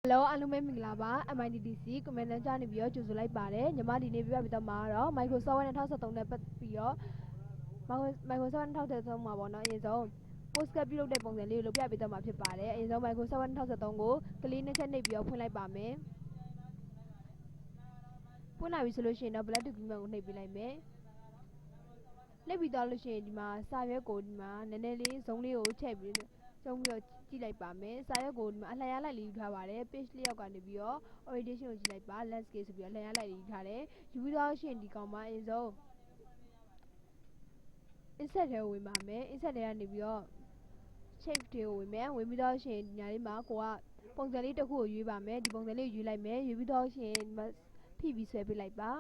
Hello အားလုံးပဲမင်္ဂလာပါ MITDC Commander ကနေပြီးတော့ကြိုဆိုလိုက်ပါတယ်ညီမဒီနေ့ပြပြပေးတော့မှာတော့ Microsoft Word 2013နဲ့ပတ်ပြီးတော့ Microsoft Word 2013မှာပေါ့နော်အရင်ဆုံး postcard ပြုလုပ်တဲ့ပုံစံလေးကိုလုပ်ပြပေးတော့မှာဖြစ်ပါတယ်အရင်ဆုံး Microsoft Word 2013ကိုကလေးနှစ်ချက်နှိပ်ပြီးတော့ဖွင့်လိုက်ပါမယ်ဖွင့်လာပြီဆိုလို့ရှိရင်တော့ Black Document ကိုနှိပ်ပေးလိုက်မယ်နှိပ်ပြီးတော့လို့ရှိရင်ဒီမှာစာရွက်ကိုဒီမှာနည်းနည်းလေးဇုံးလေးကိုချက်ပြီးတော့ကြည့်လိုက်ပါမယ်စာရွက်ကိုဒီမှာအလှရလိုက်လေးယူထားပါတယ် page လေးယောက်ကနေပြီးတော့ orientation ကိုကြည့်လိုက်ပါ landscape ဆိုပြီးတော့အလှရလိုက်လေးယူထားတယ်ယူပြီးတော့ရှင်ဒီကောင်မှာအရင်ဆုံး insert ထဲကိုဝင်ပါမယ် insert ထဲကနေပြီးတော့ shape တွေကိုဝင်မယ်ဝင်ပြီးတော့ရှင်ညာလေးမှာကိုကပုံစံလေးတစ်ခုကိုရွေးပါမယ်ဒီပုံစံလေးကိုရွေးလိုက်မယ်ရွေးပြီးတော့ရှင်ဒီမှာဖိပြီးဆွဲပေးလိုက်ပါ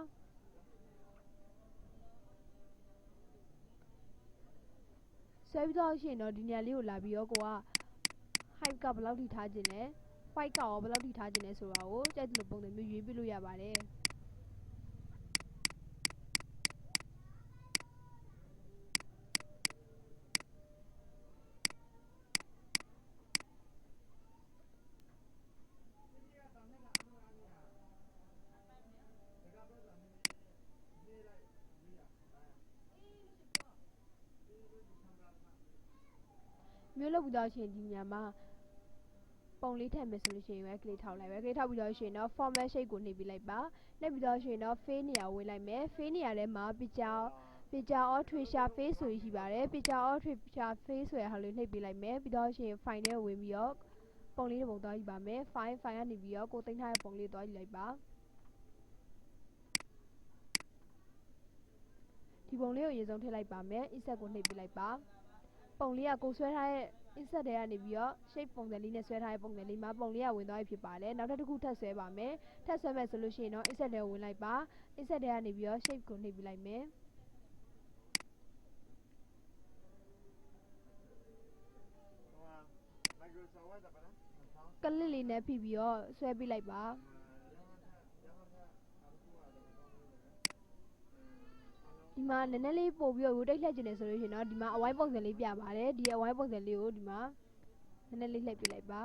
ဆွဲပြီးတော့ရှင်တော့ဒီညာလေးကိုလာပြီးတော့ကိုက height ကဘယ်လောက်ထိထားခြင်းလဲ white ကရောဘယ်လောက်ထိထားခြင်းလဲဆိုတာကိုကြိုက်တဲ့လိုပုံစံမျိုးရွေးပြလို့ရပါတယ်မျိုးလုပ်ပြီးတော့ရှင်ဒီညာမှာပုံလေးထည့်မယ်ဆိုလို့ရှိရင်ပဲကလေးထောက်လိုက်ပဲကလေးထောက်ပြီးတော့ရှင်တော့ format shape ကိုနှိပ်ပြီးလိုက်ပါနှိပ်ပြီးတော့ရှင်တော့ face နေရာဝင်လိုက်မယ် face နေရာထဲမှာ picture or treasure face ဆိုရှိပါတယ် picture or treasure face ဆိုရဟာလေးနှိပ်ပြီးလိုက်မယ်ပြီးတော့ရှင် file ထဲကိုဝင်ပြီးတော့ပုံလေးတစ်ပုံသွားယူပါမယ် file ကနေပြီးတော့ကိုသိမ်းထားတဲ့ပုံလေးသွားယူလိုက်ပါဒီပုံလေးကိုအရင်ဆုံးထည့်လိုက်ပါမယ် insert ကိုနှိပ်ပြီးလိုက်ပါပုံလေးကကိုဆွဲထားတဲ့ insert ထဲကနေပြီးတော့ shape ပုံစံလေးနဲ့ဆွဲထားတဲ့ပုံစံလေးမှာပုံလေးကဝင်သွားပြီဖြစ်ပါတယ်နောက်တစ်ခုထပ်ဆွဲပါမယ်ထပ်ဆွဲမယ်ဆိုလို့ရှိရင်တော့ insert ထဲကိုဝင်လိုက်ပါ insert ထဲကနေပြီးတော့ shape ကိုနှိပ်ပြီးလိုက်မယ်ကလစ်လေးနဲ့ဖိပြီးတော့ဆွဲပေးလိုက်ပါဒီမှာနည်းနည်းလေးပို့ပြီးတော့ rotate လှည့်ကျင်နေဆိုလို့ရှိရင်တော့ဒီမှာအဝိုင်းပုံစံလေးပြပါတယ်ဒီအဝိုင်းပုံစံလေးကိုဒီမှာနည်းနည်းလေးလှည့်ပြလိုက်ပါ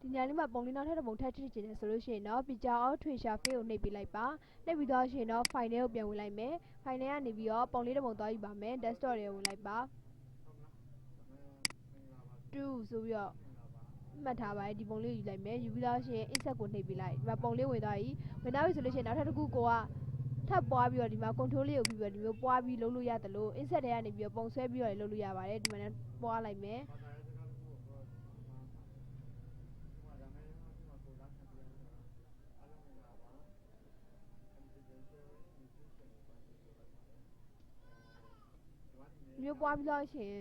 ဒီညာလေးမှာပုံလေးနောက်ထပ်တစ်ပုံထပ်ထည့်ကျင်နေဆိုလို့ရှိရင်တော့ picture or treasure face ကိုနှိပ်ပေးလိုက်ပါနှိပ်ပြီးတော့ရှင်တော့ file ထဲကိုပြန်ဝင်လိုက်မယ် file ထဲကနေပြီးတော့ပုံလေးတစ်ပုံသွားယူပါမယ် desktop ထဲဝင်လိုက်ပါ2ဆိုပြီးတော့မှတ်ထားပါတယ်ဒီပုံလေးကိုယူလိုက်မယ်ယူပြီးတော့ရှင် insert ကိုနှိပ်ပေးလိုက်ဒီမှာပုံလေးဝင်သွားပြီဆိုလို့ရှိရင်နောက်ထပ်တစ်ခုကိုကထပ်ပွားပြီးတော့ဒီမှာ control လေးကိုပြီးပြီးတော့ဒီမျိုးပွားပြီးလုပ်လို့ရတယ်လို့ insert ထဲကနေပြီးတော့ပုံဆွဲပြီးတော့လုပ်လို့ရပါတယ်ဒီမှာလည်းပွားလိုက်မယ်မျိုးပွားပြီးတော့ရှင်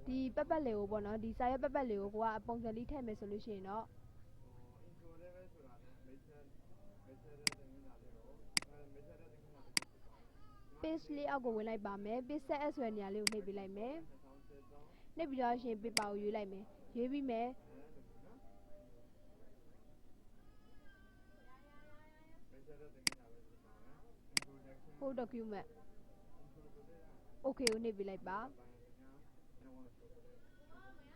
ဒီပတ်ပတ်လေးကိုပေါ့နော်ဒီစာရွက်ပတ်လေးကိုကပုံစံလေးထည့်မယ်ဆိုလို့ရှိရင်တော့page လေးအောက်ကိုဝင်လိုက်ပါမယ် page set ဆိုတဲ့နေရာလေးကိုနှိပ်ပေးလိုက်မယ်နှိပ်ပြီးတော့ရှင် paper ကိုရွေးလိုက်မယ်ရွေးပြီးမယ် full document okay ကိုနှိပ်ပေးလိုက်ပါ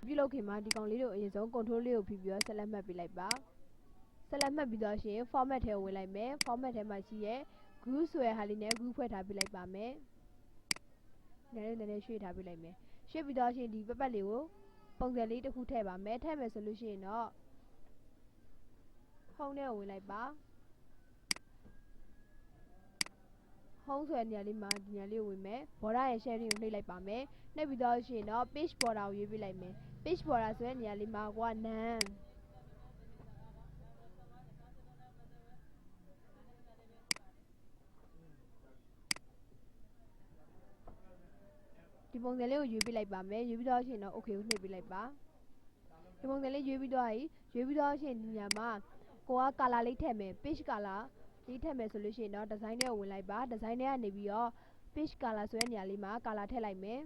ပြုလုပ်ခင်မှာဒီကောင်လေးကိုအရင်ဆုံး control လေးကိုဖိပြီးတော့ဆက်လက်မှတ်ပေးလိုက်ပါဆက်လက်မှတ်ပြီးတော့ရှင် format ထဲကိုဝင်လိုက်မယ် format ထဲမှာရှိရဲ group ဆိုတဲ့ဟာလေးနဲ့ group ဖွဲ့ထားပေးလိုက်ပါမယ်နည်းနည်းရွှေ့ထားပေးလိုက်မယ်ရွှေ့ပြီးတော့ရှင်ဒီပတ်လေးကိုပုံစံလေးတစ်ခုထည့်ပါမယ်ထည့်မယ်ဆိုလို့ရှိရင်တော့ home ထဲကိုဝင်လိုက်ပါ home ဆိုတဲ့နေရာလေးမှာဒီနေရာလေးကိုဝင်မယ် border ရဲ့ sharing ကိုနှိပ်လိုက်ပါမယ်နှိပ်ပြီးတော့ရှင်တော့ page border ကိုရွေးပေးလိုက်မယ် page border ဆိုတဲ့နေရာလေးမှာကိုက none ဒီပုံစံလေးကိုရွေးပေးလိုက်ပါမယ်ရွေးပြီးတော့ရှင်တော့ okay ကိုနှိပ်ပေးလိုက်ပါဒီပုံစံလေးရွေးပြီးတော့ရှင်ဒီညမှာကိုက color လေးထည့်မယ် page color လေးထည့်မယ်ဆိုလို့ရှိရင်တော့ design ထဲကိုဝင်လိုက်ပါ design ထဲကနေပြီးတော့ page color ဆိုတဲ့နေရာလေးမှာ color ထည့်လိုက်မယ်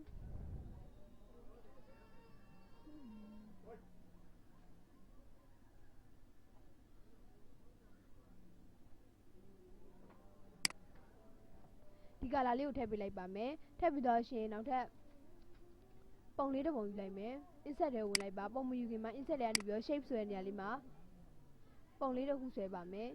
ဒီ color လေးကိုထည့်ပေးလိုက်ပါမယ်ထည့်ပြီးတော့ရှင်နောက်ထပ် ပုံလေးတစ်ပုံယူလိုက်မယ် insert ထဲဝင်လိုက်ပါပုံမယူခင်မှာ insert ထဲကနေပြီးတော့ shape ဆွဲနေရလေးမှာပုံလေးတစ်ခုဆွဲပါမယ်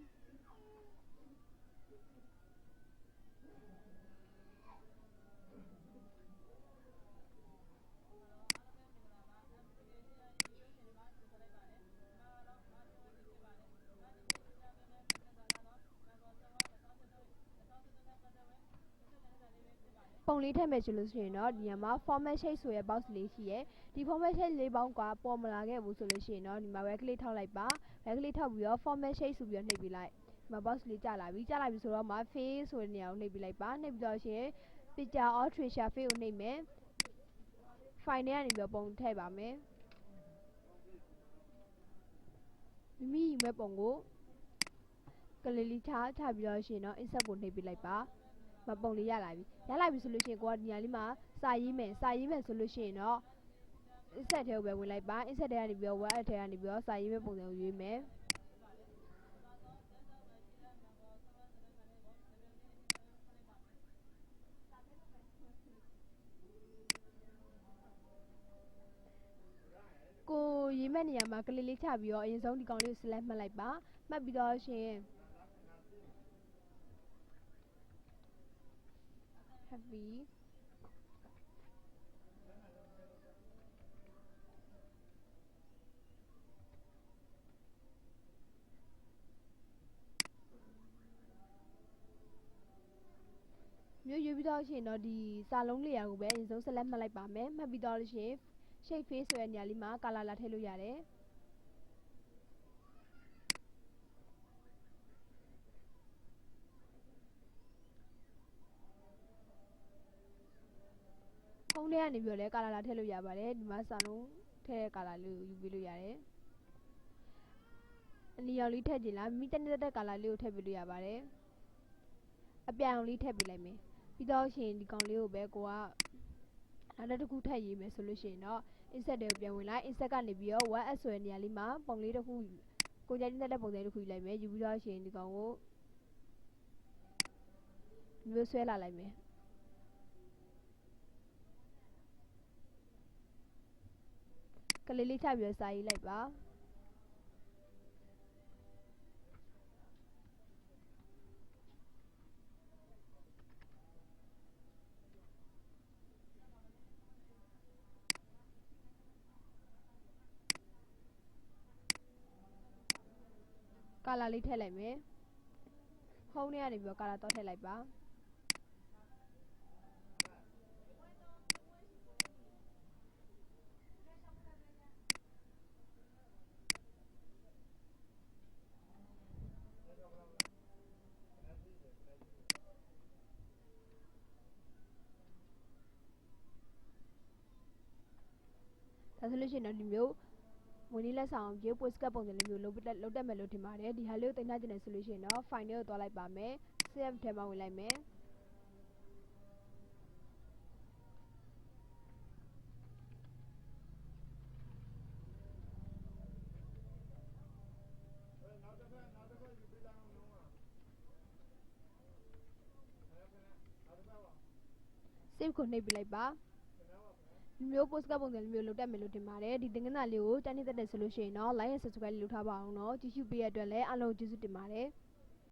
ပုံလေးထည့်မယ်ဆိုလို့ရှိရင်တော့ဒီမှာ format shape ဆိုရဲ့ box လေးရှိရဲ့ဒီ format shape လေးပေါင်းကပေါ်မလာခဲ့ဘူးဆိုလို့ရှိရင်တော့ဒီမှာ right click ထောက်လိုက်ပါ right click ထောက်ပြီးတော့ format shape ဆိုပြီးတော့နှိပ်ပေးလိုက်ဒီမှာ box လေးကျလာပြီဆိုတော့မှ face ဆိုတဲ့နေရာကိုနှိပ်ပေးလိုက်ပါနှိပ်ပြီးတော့ရှင် picture or treasure face ကိုနှိပ်မယ် file ထဲကနေပြီးတော့ပုံထည့်ပါမယ်မိမိယူမဲ့ပုံကိုကလေးလေးချပြီးတော့ရှင်တော့ insert ကိုနှိပ်ပေးလိုက်ပါပုံလေးရလာပြီဆိုလို့ရှိရင်ကိုကဒီနေရာလေးမှာစာရေးမယ်ဆိုလို့ရှိရင်တော့ insert ထဲကိုပဲဝင်လိုက်ပါ insert ထဲကနေပြီးတော့ word ထဲကနေပြီးတော့စာရေးမဲ့ပုံစံကိုရွေးမယ်ကိုရေးမဲ့နေရာမှာကလေးလေးချပြီးတော့အရင်ဆုံးဒီကောင်လေးကို select မှတ်လိုက်ပါမှတ်ပြီးတော့ရှင် happyမျိုးရွေးပြီးတော့ရှင်တော့ဒီစာလုံးလေးရာကိုပဲအရင်ဆုံး select မှတ်လိုက်ပါမယ်မှတ်ပြီးတော့လို့ရှင် shape face ဆိုတဲ့နေရာလေးမှာ color လာထည့်လို့ရတယ်ဖုန်းထဲကနေပြီးတော့လည်း color လာထည့်လို့ရပါတယ်ဒီမှာစာလုံးထည့်တဲ့ color လေးကိုယူပေးလို့ရတယ်အနီရောင်လေးထည့်ချင်လားမိတနေ့တက် color လေးကိုထည့်ပေးလို့ရပါတယ်အပြာရောင်လေးထည့်ပေးလိုက်မယ်ပြီးတော့ရှင်ဒီကောင်လေးကိုပဲကိုကနောက်တစ်ခုထည့်ရေးမယ်ဆိုလို့ရှိရင်တော့ insert တွေကိုပြန်ဝင်လိုက် insert ကနေပြီးတော့ 1s ဆိုတဲ့နေရာလေးမှာပုံလေးတစ်ခုကိုကြိုက်တဲ့ပုံစံတစ်ခုယူလိုက်မယ်ယူပြီးတော့ရှင်ဒီကောင်ကိုမျိုးဆွဲလာလိုက်မယ်ကလေးလေးချပြီးတော့စာရေးလိုက်ပါကာလာလေးထည့်လိုက်မယ်ဟုံးထဲကနေပြီးတော့ကာလာတော့ထည့်လိုက်ပါဒါဆိုလို့ရှိရင်တော့ဒီမျိုးဝင်လေးလက်ဆောင်ရုပ် postcard ပုံစံလေးမျိုးလုပ်တတ်မယ်လို့ထင်ပါတယ်ဒီဟာလေးကိုတင်ထားချင်တယ်ဆိုလို့ရှိရင်တော့ file လေးကိုသွားလိုက်ပါမယ် save ထဲမှာဝင်လိုက်မယ်save ကိုနှိပ်ပြလိုက်ပါဒီမျိုး postcard ပုံစံမျိုးလုပ်တတ်မယ်လို့ထင်ပါတယ်ဒီသင်ခန်းစာလေးကိုတန်းနေတတ်တယ်ဆိုလို့ရှိရင်တော့ like and subscribe လုပ်ထားပါအောင်เนาะကြည့်ရှုပေးရတဲ့အတွက်လည်းအားလုံးကျေးဇူးတင်ပါတယ်